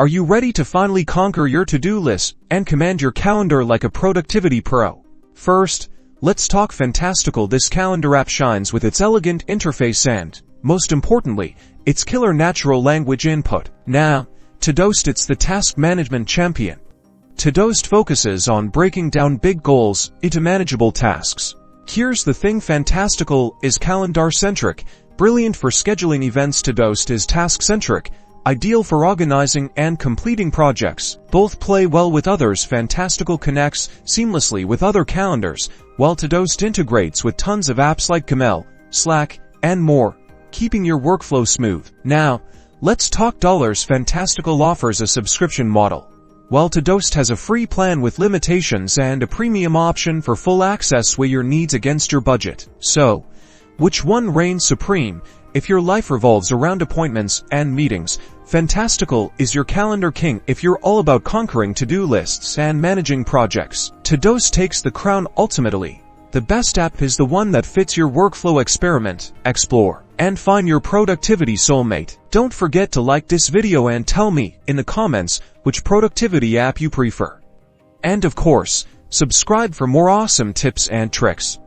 Are you ready to finally conquer your to-do list and command your calendar like a productivity pro? First, let's talk Fantastical. This calendar app shines with its elegant interface and, most importantly, its killer natural language input. Now, Todoist, it's the task management champion. Todoist focuses on breaking down big goals into manageable tasks. Here's the thing: Fantastical is calendar-centric, brilliant for scheduling events. Todoist is task-centric, ideal for organizing and completing projects. Both play well with others. Fantastical connects seamlessly with other calendars, while Todoist integrates with tons of apps like Gmail, Slack, and more, keeping your workflow smooth. Now, let's talk dollars. Fantastical offers a subscription model, while Todoist has a free plan with limitations and a premium option for full access. Weigh your needs against your budget. So, which one reigns supreme? If your life revolves around appointments and meetings, Fantastical is your calendar king. If you're all about conquering to-do lists and managing projects, Todoist takes the crown. Ultimately, the best app is the one that fits your workflow. Experiment, explore, and find your productivity soulmate. Don't forget to like this video and tell me in the comments which productivity app you prefer. And of course, subscribe for more awesome tips and tricks.